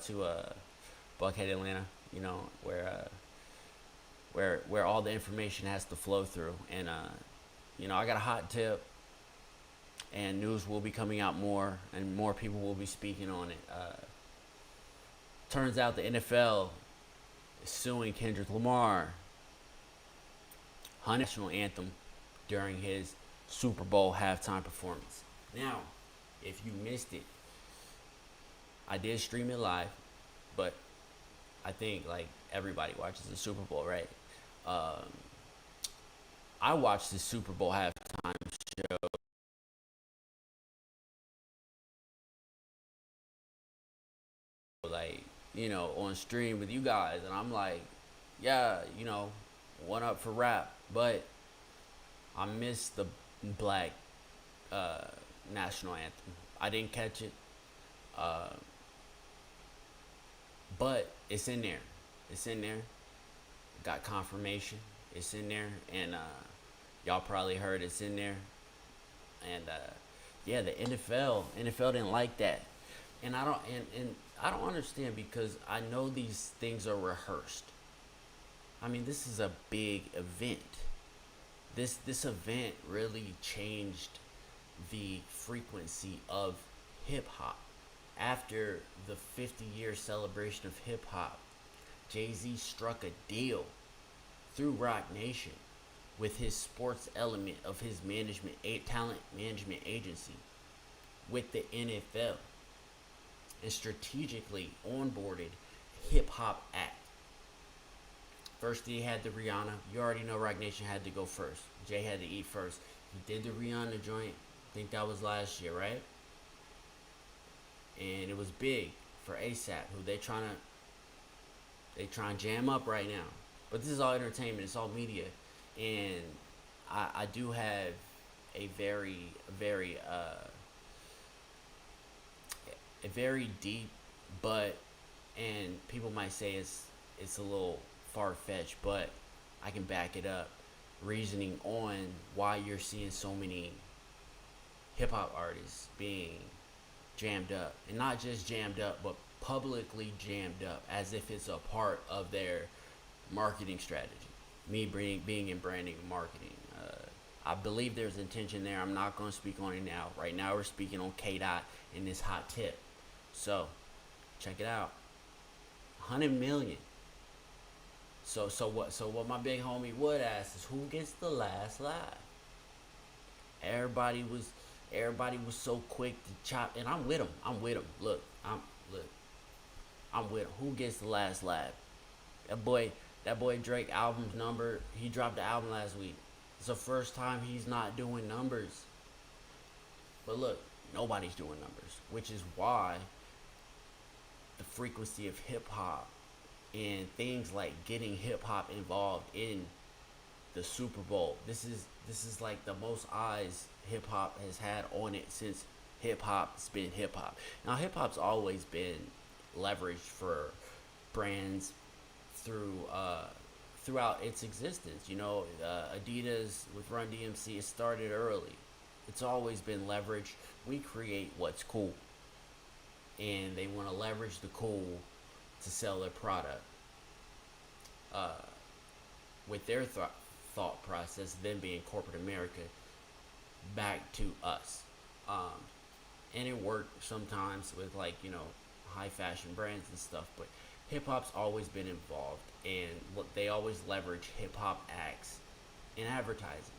to Buckhead, Atlanta. You know, where all the information has to flow through. And you know, I got a hot tip, and news will be coming out more, and more people will be speaking on it. Turns out the NFL is suing Kendrick Lamar, 100 national anthem during his Super Bowl halftime performance. Now, if you missed it, I did stream it live, but I think like everybody watches the Super Bowl, right? Um, I watched the Super Bowl halftime show, like, you know, on stream with you guys, and I'm like, yeah, you know, one up for rap, but I missed the black uh, national anthem. I didn't catch it, uh, but it's in there. It's in there. Got confirmation. It's in there, and y'all probably heard it's in there. And yeah, the NFL didn't like that, and I don't understand because I know these things are rehearsed. I mean, this is a big event. This event really changed the frequency of hip hop. After the 50-year celebration of hip hop, Jay-Z struck a deal through Rock Nation with his sports element of his talent management agency with the NFL, and strategically onboarded hip hop act. First he had the Rihanna. You already know Rock Nation had to go first. Jay had to eat first. He did the Rihanna joint. I think that was last year, right? And it was big for ASAP, who they trying to jam up right now. But this is all entertainment. It's all media, and I do have a very deep, but, and people might say it's a little far fetched, but I can back it up. Reasoning on why you're seeing so many hip hop artists being jammed up, and not just jammed up, but publicly jammed up, as if it's a part of their marketing strategy. Me being in branding and marketing, I believe there's intention there. I'm not going to speak on it now. Right now, we're speaking on K Dot and this hot tip. So, check it out. 100 million. So what my big homie Wood asked is, who gets the last laugh? Everybody was so quick to chop, and I'm with him. I'm with him. Who gets the last laugh? That boy Drake album's number. He dropped the album last week. It's the first time he's not doing numbers. But look, nobody's doing numbers, which is why the frequency of hip hop and things like getting hip hop involved in the Super Bowl. This is like the most eyes hip hop has had on it since hip hop's been hip hop. Now hip hop's always been leveraged for brands throughout its existence. You know, Adidas with Run DMC, it started early. It's always been leveraged. We create what's cool, and they want to leverage the cool to sell their product. With their thought process then being corporate America back to us. And it worked sometimes with, like, you know, high fashion brands and stuff, but hip hop's always been involved, and they always leverage hip hop acts in advertising.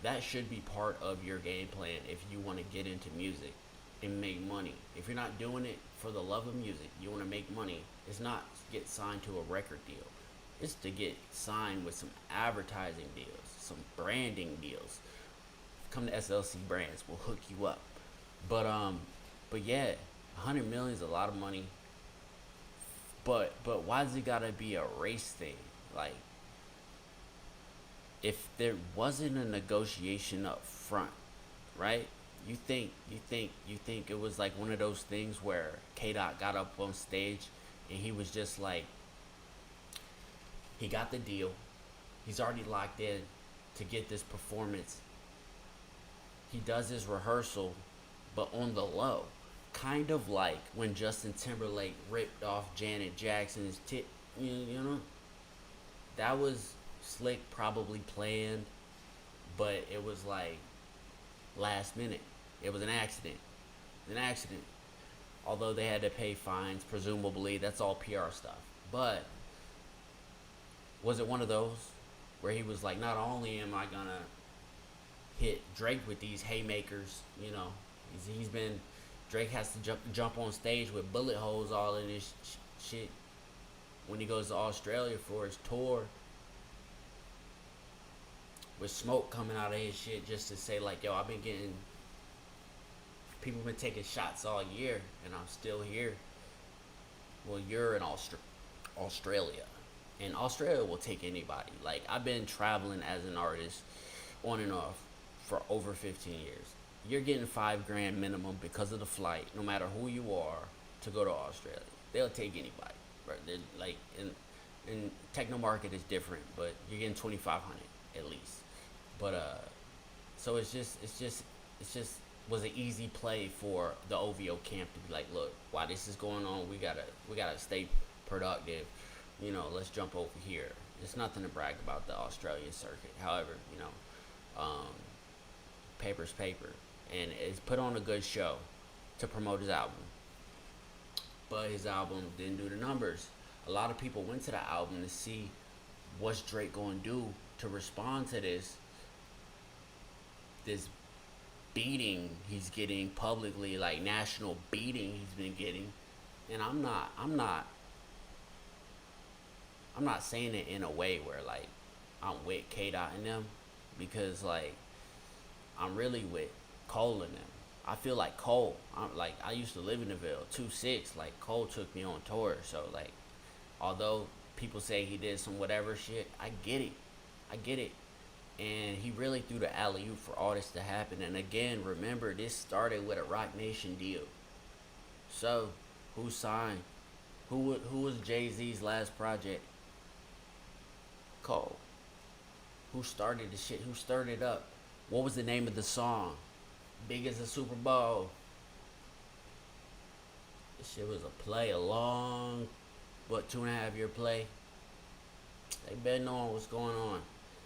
That should be part of your game plan if you want to get into music and make money. If you're not doing it for the love of music, you want to make money, it's not to get signed to a record deal. It's to get signed with some advertising deals, some branding deals. Come to SLC Brands, we'll hook you up. But yeah, 100 million is a lot of money. But why does it gotta be a race thing? Like, if there wasn't a negotiation up front, right? You think it was like one of those things where K Dot got up on stage and he was just like, he got the deal, he's already locked in to get this performance. He does his rehearsal, but on the low. kind of like when Justin Timberlake ripped off Janet Jackson's tit. You know, that was slick, probably planned, but it was like last minute. It was an accident. An accident. Although they had to pay fines, presumably that's all PR stuff. But was it one of those where he was like, not only am I gonna hit Drake with these haymakers, you know, he's been Drake has to jump on stage with bullet holes all in his shit when he goes to Australia for his tour, with smoke coming out of his shit, just to say like, yo, I've been getting people been taking shots all year and I'm still here. Well, you're in Australia, and Australia will take anybody. Like, I've been traveling as an artist on and off for over 15 years. You're getting $5 grand minimum because of the flight, no matter who you are, to go to Australia. They'll take anybody. Right? They're like in techno market is different, but you're getting 2,500 at least. But so it's just was an easy play for the OVO camp to be like, look, while this is going on, we gotta stay productive. You know, let's jump over here. It's nothing to brag about the Australian circuit. However, you know, paper's paper, and it's put on a good show to promote his album. But his album didn't do the numbers. A lot of people went to the album to see what's Drake gonna do to respond to this beating he's getting publicly, like national beating he's been getting. And I'm not saying it in a way where like I'm with K Dot and them, because like I'm really with Cole and them. I feel like Cole. I used to live in the Ville, 2-6. Like, Cole took me on tour, so like, although people say he did some whatever shit, I get it. And he really threw the alley oop for all this to happen. And again, remember, this started with a Rock Nation deal. So, who signed? Who was Jay-Z's last project? Cole. Who started the shit? Who stirred it up? What was the name of the song? Big as a Super Bowl. This shit was a play, a long, 2.5 year play. They better know what's going on.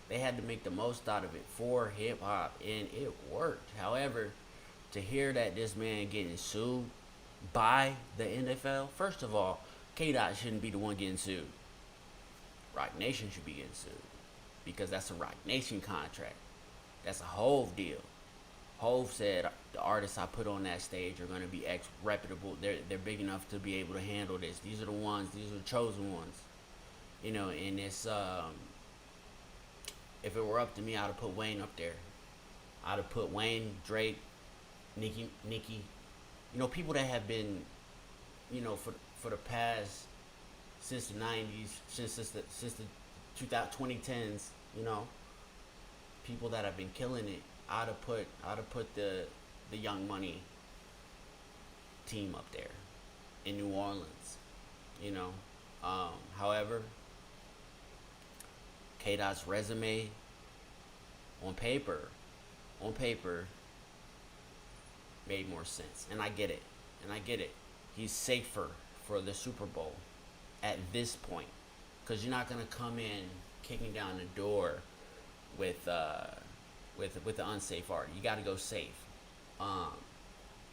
They had to make the most out of it for hip hop, and it worked. However, to hear that this man getting sued by the NFL, first of all, K-Dot shouldn't be the one getting sued. Rock Nation should be getting sued, because that's a Rock Nation contract. That's a Hove deal. Hove said the artists I put on that stage are going to be reputable. They're big enough to be able to handle this. These are the ones. These are the chosen ones. You know, and it's if it were up to me, I'd have put Wayne up there. I'd have put Wayne, Drake, Nicki. You know, people that have been, you know, for the past, since the 90s, since the 2010s, you know, people that have been killing it. I'd have put the Young Money team up there in New Orleans, you know. However, K-Dot's resume on paper made more sense, and I get it. He's safer for the Super Bowl at this point, because you're not gonna come in kicking down the door with the unsafe art. You got to go safe.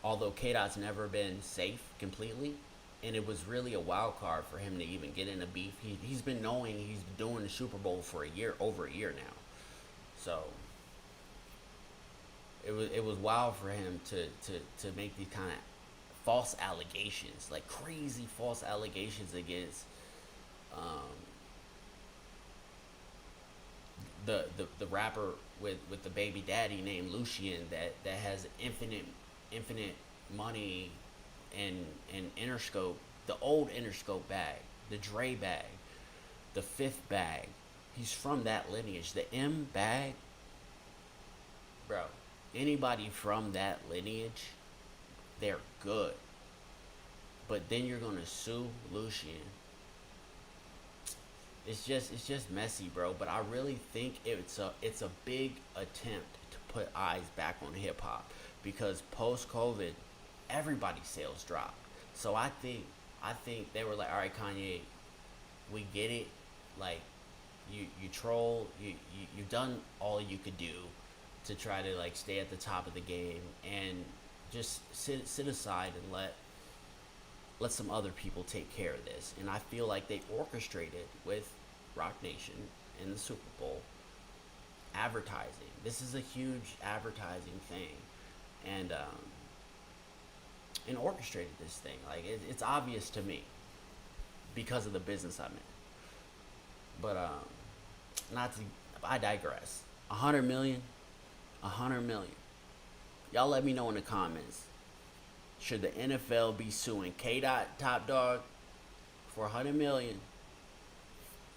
Although K-Dot's never been safe completely, and it was really a wild card for him to even get in a beef. He's been knowing he's doing the Super Bowl for over a year now. So it was wild for him to make these kind of false allegations, like crazy false allegations against the rapper with the baby daddy named Lucien that has infinite money and Interscope, the old Interscope bag, the Dre bag, the fifth bag. He's from that lineage. The M bag, bro. Anybody from that lineage, they're good. But then you're gonna sue Lucien. It's just messy, bro. But I really think it's a big attempt to put eyes back on hip hop, because post COVID, everybody's sales dropped. So I think they were like, all right, Kanye, we get it. Like, you troll, you've done all you could do to try to like stay at the top of the game, and just sit aside and let some other people take care of this. And I feel like they orchestrated with Rock Nation in the Super Bowl advertising. This is a huge advertising thing, and orchestrated this thing. Like it's obvious to me because of the business I'm in. But I digress. 100 million. Y'all let me know in the comments. Should the NFL be suing K-Dot Top Dog for 100 million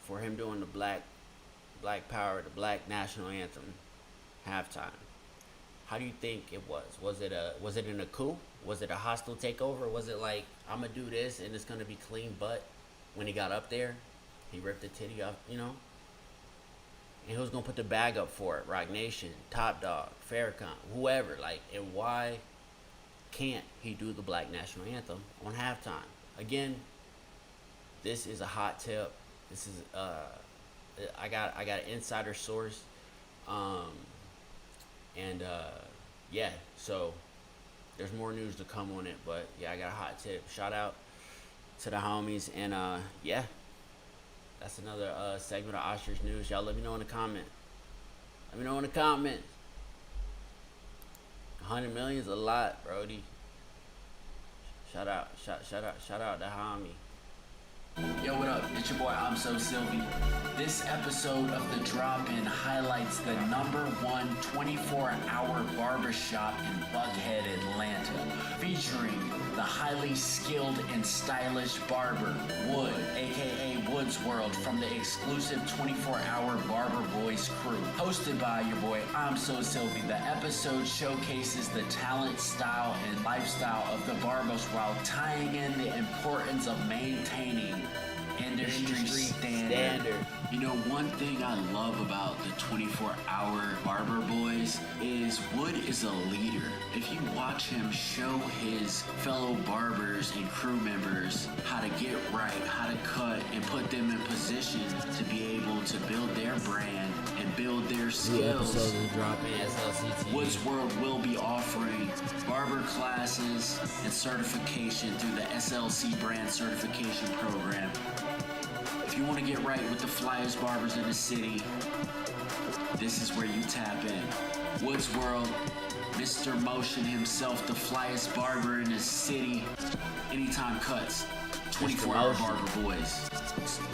for him doing the Black Power, the Black National Anthem halftime? How do you think it was? Was it in a coup? Was it a hostile takeover? Was it like, I'm gonna do this and it's gonna be clean butt? When he got up there, he ripped the titty off, you know? And who's gonna put the bag up for it? Rock Nation, Top Dog, Farrakhan, whoever. Like, and why can't he do the Black National Anthem on halftime? Again, this is a hot tip. This is I got an insider source, yeah. So there's more news to come on it, but yeah, I got a hot tip. Shout out to the homies, and yeah, that's another segment of OstRich News. Y'all let me know in the comment. Let me know in the comments. 100 million is a lot, Brody. Shout out to homie. Yo, what up? It's your boy, I'm So Silvy. This episode of The Drop-In highlights the #1 24-hour barbershop in Buckhead, Atlanta, featuring the highly skilled and stylish barber, Wood, aka Wood's World, from the exclusive 24-hour Barber Boys crew. Hosted by your boy, I'm So Silvy, the episode showcases the talent, style, and lifestyle of the barbers while tying in the importance of maintaining industry standard. You know, one thing I love about the 24-hour Barber Boys is Wood is a leader. If you watch him show his fellow barbers and crew members how to get right, how to cut, and put them in position to be able to build their brand and build their skills. SLCTV. Wood's World will be offering barber classes and certification through the SLC brand certification program. If you want to get right with the flyest barbers in the city, this is where you tap in. Wood's World, Mr. Motion himself, the flyest barber in the city. Anytime cuts, 24-hour Barber Boys.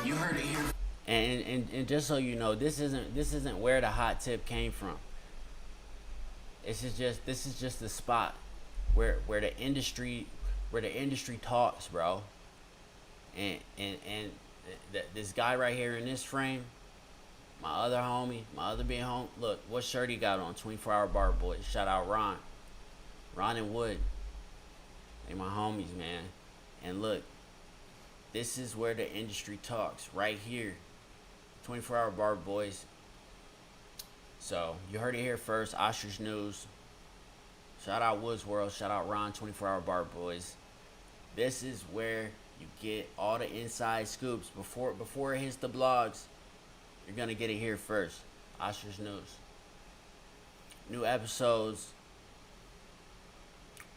You heard it here. And just so you know, this isn't where the hot tip came from. This is just the spot where the industry talks, bro. And this guy right here in this frame, my other homie, my other big home. Look, what shirt he got on? 24-hour Barber Boys. Shout out Ron and Wood. They my homies, man. And look, this is where the industry talks, right here. 24-hour Barber Boys. So you heard it here first. OstRich News. Shout out Woods World. Shout out Ron. 24-hour Barber Boys. This is where you get all the inside scoops before it hits the blogs. You're gonna get it here first. OstRich News. New episodes.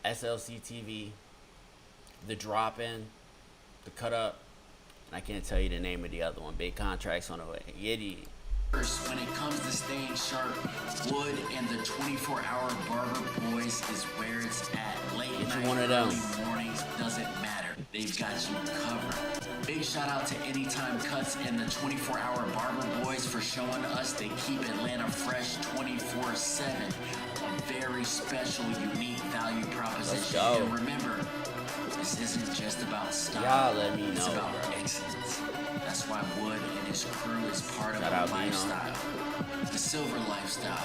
SLCTV. The Drop-In. The Cut Up. And I can't tell you the name of the other one. Big contracts on the way. Yiddy. When it comes to staying sharp, Wood and the 24-hour Barber Boys is where it's at. Late night, one of them. early mornings, doesn't matter. They've got you covered. Big shout out to Anytime Cuts and the 24-hour Barber Boys for showing us they keep Atlanta fresh 24/7. A very special, unique value proposition. Let's go. And remember, this isn't just about style. Y'all let me It's know, about bro. excellence. That's why Wood and his crew is part of Shout a out, Dino. lifestyle. The silver lifestyle.